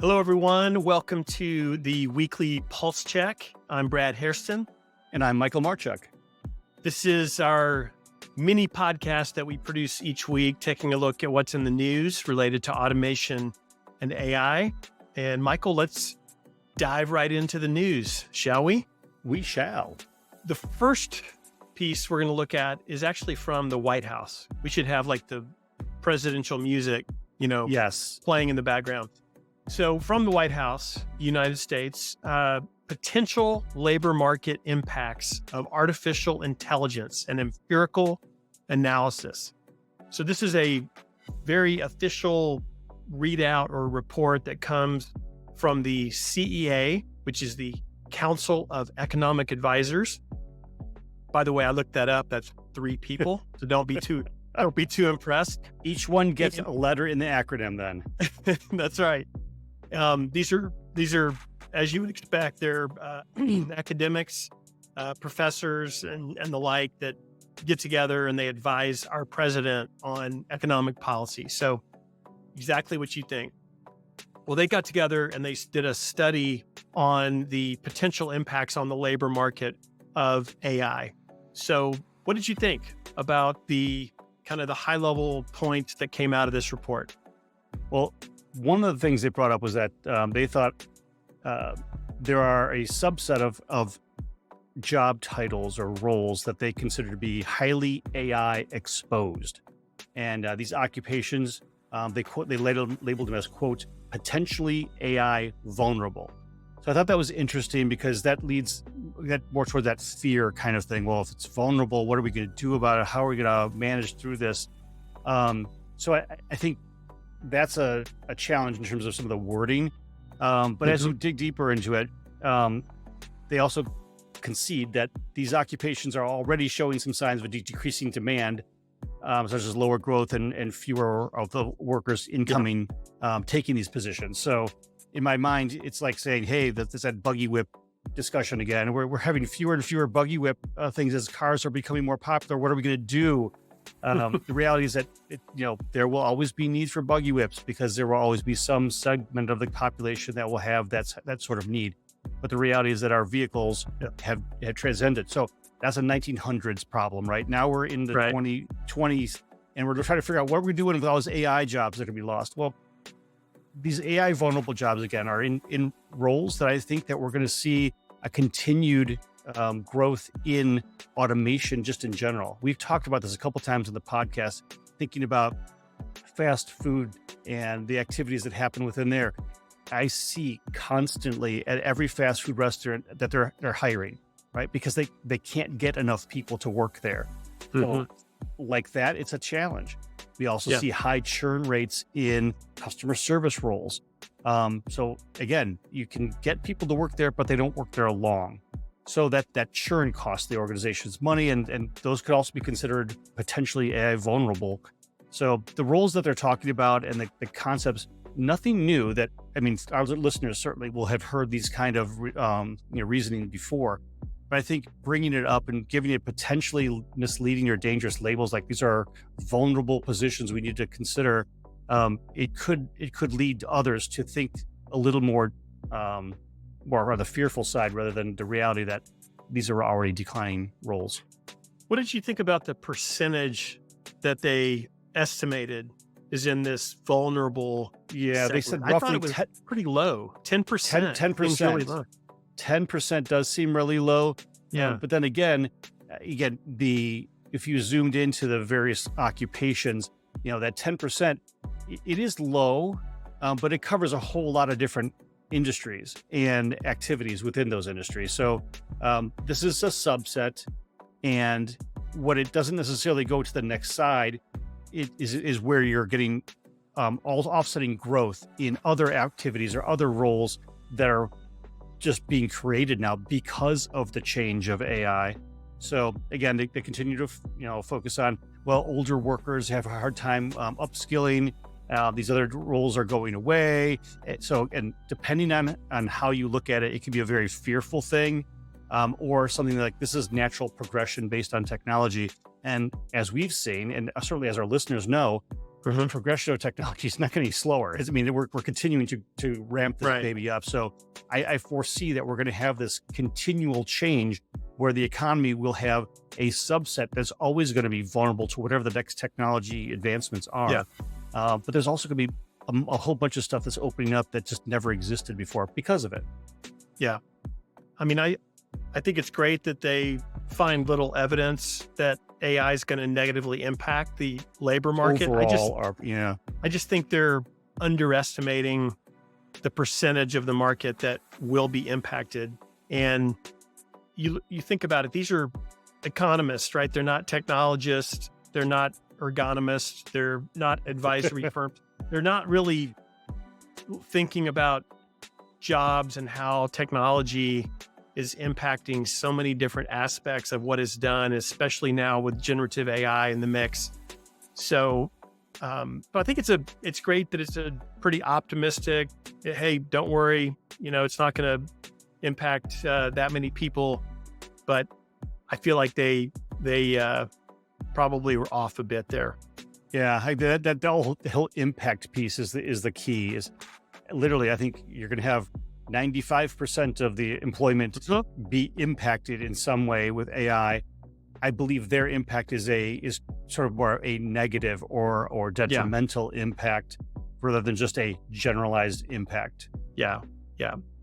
Hello, everyone. Welcome to the weekly Pulse Check. I'm Brad Hairston. And I'm Michael Marchuk. This is our mini podcast that we produce each week, taking a look at what's in the news related to automation and AI. And Michael, let's dive right into the news, shall we? We shall. The first piece we're going to look at is actually from the White House. We should have like the presidential music, Yes. playing in the background. So from the White House, United States, potential labor market impacts of artificial intelligence and empirical analysis. So this is a very official readout or report that comes from the CEA, which is the Council of Economic Advisors. By the way, I looked that up. That's 3 people. So don't be too impressed. Each one gets a letter in the acronym then. That's right. These are, as you would expect, they're academics, professors, and the like that get together and they advise our president on economic policy. So exactly what you think. Well, they got together and they did a study on the potential impacts on the labor market of AI. So what did you think about the kind of the high level points that came out of this report? Well, one of the things they brought up was that they thought there are a subset of job titles or roles that they consider to be highly AI exposed. And these occupations, they labeled them as, quote, potentially AI vulnerable. So I thought that was interesting because that leads more toward that fear kind of thing. Well, if it's vulnerable, what are we going to do about it? How are we going to manage through this? So I think that's a challenge in terms of some of the wording. But as you dig deeper into it, they also concede that these occupations are already showing some signs of a decreasing demand, such as lower growth and fewer of the workers incoming, taking these positions. So in my mind, it's like saying, hey, that's that buggy whip discussion again. We're having fewer and fewer buggy whip things as cars are becoming more popular. What are we going to do? The reality is that there will always be need for buggy whips because there will always be some segment of the population that will have that sort of need. But the reality is that our vehicles have transcended. So that's a 1900s problem. Right now we're in the 2020s and we're trying to figure out what we're doing with all those AI jobs that are going to be lost. Well, these AI vulnerable jobs, again, are in roles that I think that we're going to see a continued growth in automation just in general. We've talked about this a couple times in the podcast, thinking about fast food and the activities that happen within there. I see constantly at every fast food restaurant that they're hiring, right? Because they can't get enough people to work there. So like that, it's a challenge. We also see high churn rates in customer service roles. So again, you can get people to work there, but they don't work there long. So that churn costs the organization's money, and those could also be considered potentially AI vulnerable. So the roles that they're talking about and the concepts, nothing new that, our listeners certainly will have heard these kind of reasoning before. But I think bringing it up and giving it potentially misleading or dangerous labels, like these are vulnerable positions we need to consider, it could lead others to think a little more on the fearful side rather than the reality that these are already declining roles. What did you think about the percentage that they estimated is in this vulnerable segment? They said I thought roughly it was pretty low, 10%. 10%. Really low. 10% does seem really low. Yeah. But then again, if you zoomed into the various occupations, that 10%, it is low, but it covers a whole lot of different industries and activities within those industries. So this is a subset, and what it doesn't necessarily go to the next side is where you're getting all offsetting growth in other activities or other roles that are just being created now because of the change of AI. So again, they continue to focus on, older workers have a hard time upskilling. These other roles are going away. So, and depending on how you look at it, it can be a very fearful thing, or something like this is natural progression based on technology. And as we've seen, and certainly as our listeners know, the Mhm. progression of technology is not getting slower. I mean, we're continuing to ramp this Right. baby up. So I foresee that we're going to have this continual change where the economy will have a subset that's always going to be vulnerable to whatever the next technology advancements Yeah. are. But there's also going to be a whole bunch of stuff that's opening up that just never existed before because of it. Yeah. I mean, I think it's great that they find little evidence that AI is going to negatively impact the labor market. Overall, I just think they're underestimating the percentage of the market that will be impacted. And you think about it, these are economists, right? They're not technologists, they're not ergonomists, they're not advisory firms. They're not really thinking about jobs and how technology is impacting so many different aspects of what is done, especially now with generative AI in the mix. So, but I think it's great that it's a pretty optimistic. Hey, don't worry, it's not going to impact that many people. But I feel like they probably were off a bit there. Yeah, the whole impact piece is the key. Is literally, I think you're going to have 95% of the employment be impacted in some way with AI. I believe their impact is sort of more a negative or detrimental impact rather than just a generalized impact. Yeah,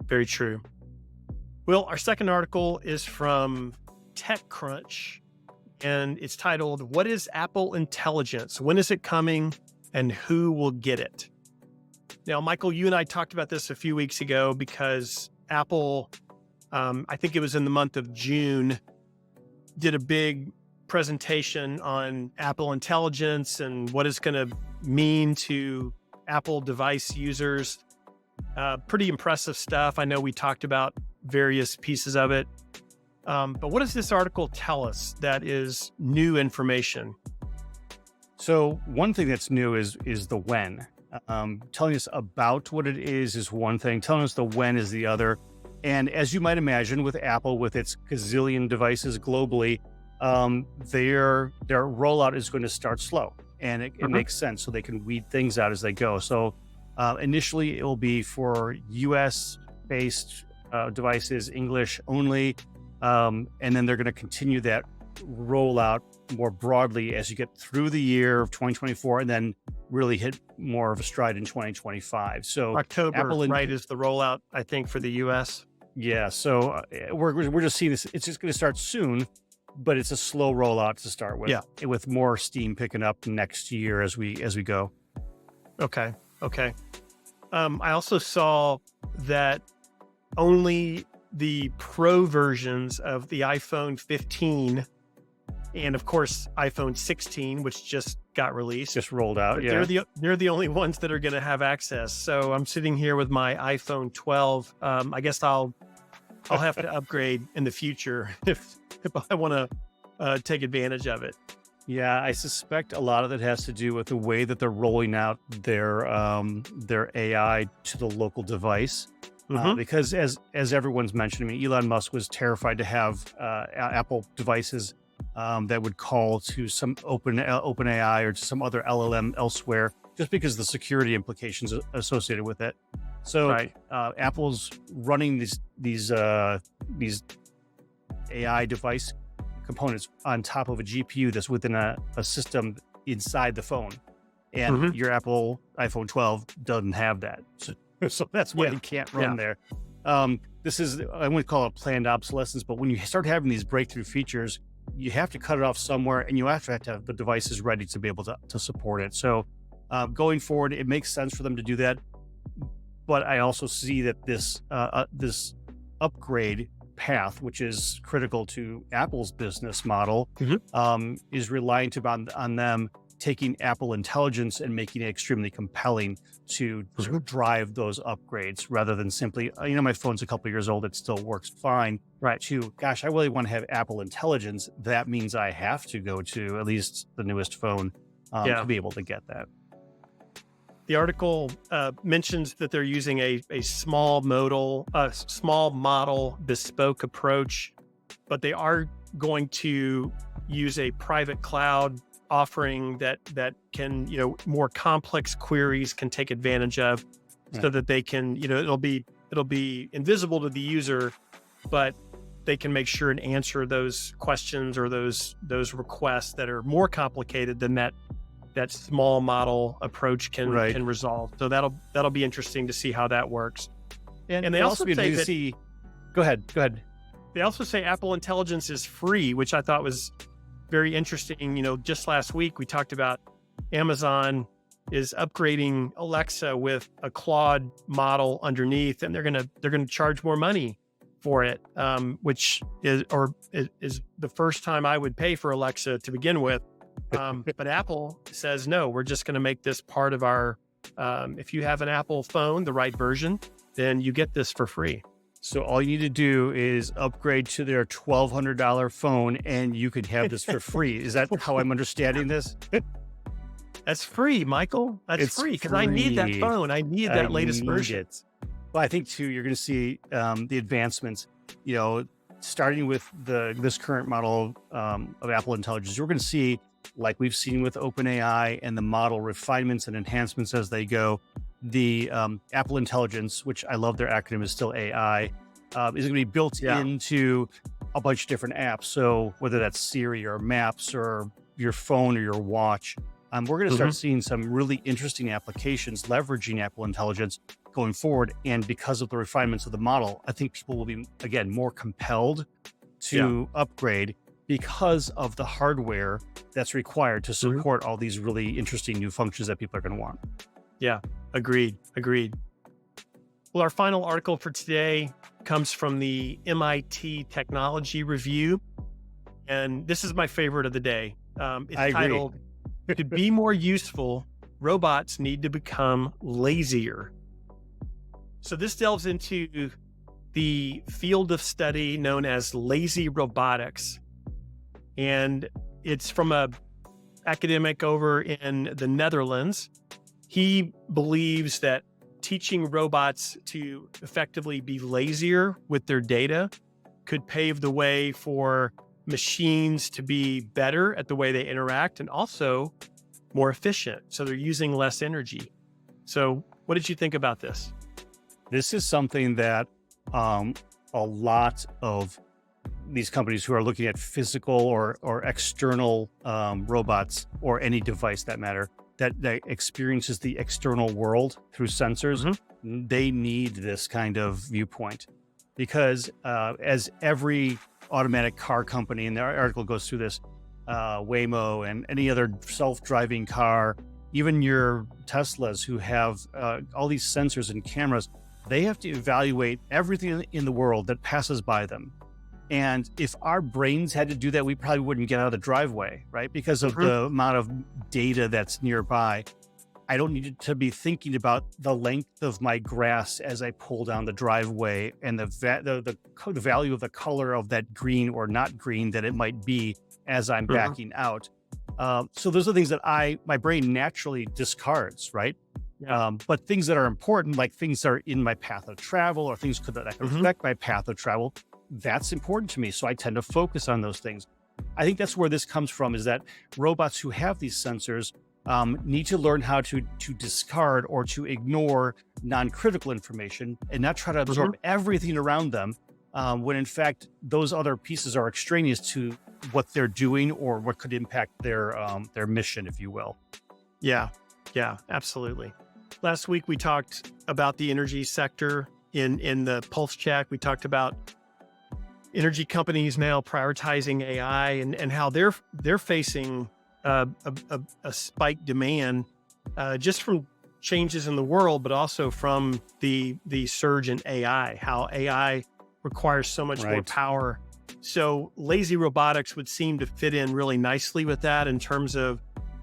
very true. Well, our second article is from TechCrunch, and it's titled, "What is Apple Intelligence? When is it coming? And who will get it?" Now, Michael, you and I talked about this a few weeks ago because Apple, I think it was in the month of June, did a big presentation on Apple Intelligence and what it's going to mean to Apple device users. Pretty impressive stuff. I know we talked about various pieces of it. But what does this article tell us that is new information? So one thing that's new is the when. Telling us about what it is one thing. Telling us the when is the other. And as you might imagine, with Apple, with its gazillion devices globally, their rollout is going to start slow, and it makes sense. So they can weed things out as they go. So initially, it will be for U.S. based devices, English only, and then they're going to continue that rollout more broadly as you get through the year of 2024, and then really hit more of a stride in 2025. So October, right, is the rollout, I think, for the US. Yeah. So we're just seeing this. It's just going to start soon, but it's a slow rollout to start with. Yeah. With more steam picking up next year as we go. Okay. I also saw that only the Pro versions of the iPhone 15 and, of course, iPhone 16, which just got released, just rolled out. Yeah, they're the only ones that are going to have access. So I'm sitting here with my iPhone 12. I guess I'll have to upgrade in the future if I want to take advantage of it. Yeah, I suspect a lot of it has to do with the way that they're rolling out their AI to the local device. Because as everyone's mentioned, I mean, Elon Musk was terrified to have Apple devices that would call to some open AI or to some other LLM elsewhere, just because of the security implications associated with it. So Apple's running these AI device components on top of a GPU that's within a system inside the phone, and your Apple iPhone 12 doesn't have that. So that's why you can't run there. This is, I wouldn't call it planned obsolescence, but when you start having these breakthrough features, you have to cut it off somewhere, and you have to have the devices ready to be able to support it. So going forward, it makes sense for them to do that. But I also see that this upgrade path, which is critical to Apple's business model, is reliant on them taking Apple Intelligence and making it extremely compelling to drive those upgrades, rather than simply, my phone's a couple of years old, it still works fine. Right. Gosh, I really want to have Apple Intelligence. That means I have to go to at least the newest phone to be able to get that. The article mentions that they're using a small model bespoke approach, but they are going to use a private cloud offering that can, more complex queries can take advantage of, so Right. that they can, it'll be invisible to the user, but they can make sure and answer those questions or those requests that are more complicated than that small model approach Right. can resolve. So that'll be interesting to see how that works. And And they it'll also also be say interesting to that see. Go ahead. Go ahead. they also say Apple Intelligence is free, which I thought was very interesting. Just last week we talked about Amazon is upgrading Alexa with a Claude model underneath, and they're gonna charge more money for it, which is the first time I would pay for Alexa to begin with. But Apple says no, we're just going to make this part of our. If you have an Apple phone, the right version, then you get this for free. So all you need to do is upgrade to their $1,200 phone, and you could have this for free. Is that how I'm understanding this? That's free, Michael. That's It's free because I need that free. phone. I need that latest need version. it. Well, I think too, you're going to see the advancements. Starting with this current model of Apple Intelligence, you're going to see, like we've seen with OpenAI and the model refinements and enhancements as they go. The Apple Intelligence, which I love their acronym, is still AI, is going to be built into a bunch of different apps. So whether that's Siri or Maps or your phone or your watch, we're going to start seeing some really interesting applications leveraging Apple Intelligence going forward. And because of the refinements of the model, I think people will be, again, more compelled to upgrade because of the hardware that's required to support all these really interesting new functions that people are going to want. Yeah, agreed. Well, our final article for today comes from the MIT Technology Review, and this is my favorite of the day. It's I agree. titled, "To be more useful, robots need to become lazier." So this delves into the field of study known as lazy robotics. And it's from a academic over in the Netherlands. He believes that teaching robots to effectively be lazier with their data could pave the way for machines to be better at the way they interact and also more efficient. So they're using less energy. So what did you think about this? This is something that a lot of these companies who are looking at physical or external robots, or any device that matter, that experiences the external world through sensors, they need this kind of viewpoint. Because as every automatic car company, and the article goes through this, Waymo and any other self-driving car, even your Teslas who have all these sensors and cameras, they have to evaluate everything in the world that passes by them. And if our brains had to do that, we probably wouldn't get out of the driveway, right? Because of the amount of data that's nearby. I don't need to be thinking about the length of my grass as I pull down the driveway and the value of the color of that green or not green that it might be as I'm backing out. So those are things that my brain naturally discards, right? But things that are important, like things that are in my path of travel or things that can affect my path of travel, that's important to me. So I tend to focus on those things. I think that's where this comes from, is that robots who have these sensors need to learn how to discard or to ignore non-critical information and not try to absorb everything around them, when in fact those other pieces are extraneous to what they're doing or what could impact their mission, if you will. Yeah, absolutely. Last week we talked about the energy sector in the Pulse Check. We talked about energy companies now prioritizing AI and how they're facing a spike demand just from changes in the world, but also from the surge in AI, how AI requires so much more power. So lazy robotics would seem to fit in really nicely with that in terms of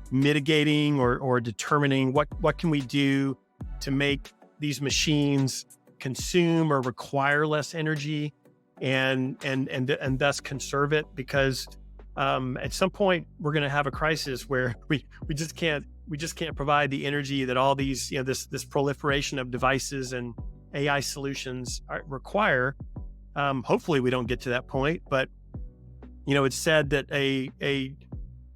mitigating or determining what can we do to make these machines consume or require less energy and thus conserve it, because at some point we're going to have a crisis where we just can't provide the energy that all these this proliferation of devices and AI solutions require. Hopefully we don't get to that point, but it's said that a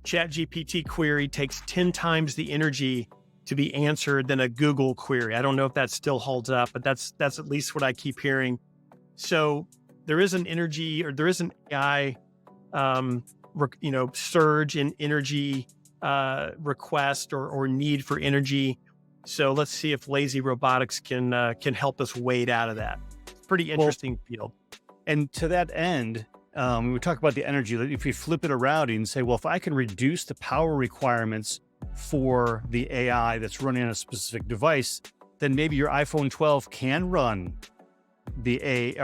ChatGPT query takes 10 times the energy to be answered than a Google query. I don't know if that still holds up, but that's at least what I keep hearing. So there is an energy, or there is an AI, surge in energy request or need for energy. So let's see if lazy robotics can help us wade out of that. Pretty interesting field. And to that end, we talk about the energy. If you flip it around and say, well, if I can reduce the power requirements for the AI that's running on a specific device, then maybe your iPhone 12 can run the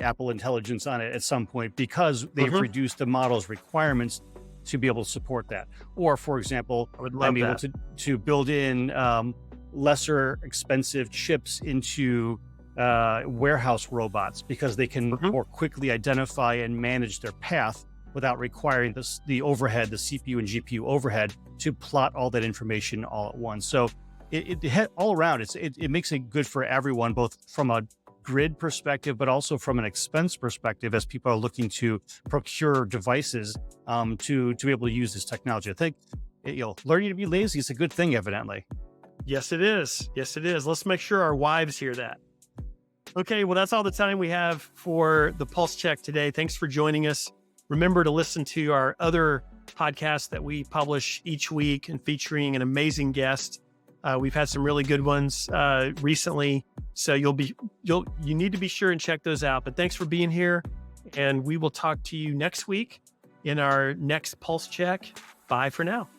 Apple Intelligence on it at some point, because they've reduced the model's requirements to be able to support that. Or, for example, I'm able to build in lesser expensive chips into warehouse robots, because they can more quickly identify and manage their path without requiring the overhead, the CPU and GPU overhead, to plot all that information all at once. So all around, it makes it good for everyone, both from a grid perspective, but also from an expense perspective, as people are looking to procure devices to be able to use this technology. I think learning to be lazy is a good thing, evidently. Yes, it is. Yes, it is. Let's make sure our wives hear that. Okay, well, that's all the time we have for the Pulse Check today. Thanks for joining us. Remember to listen to our other podcasts that we publish each week and featuring an amazing guest. We've had some really good ones recently, so you need to be sure and check those out. But thanks for being here, and we will talk to you next week in our next Pulse Check. Bye for now.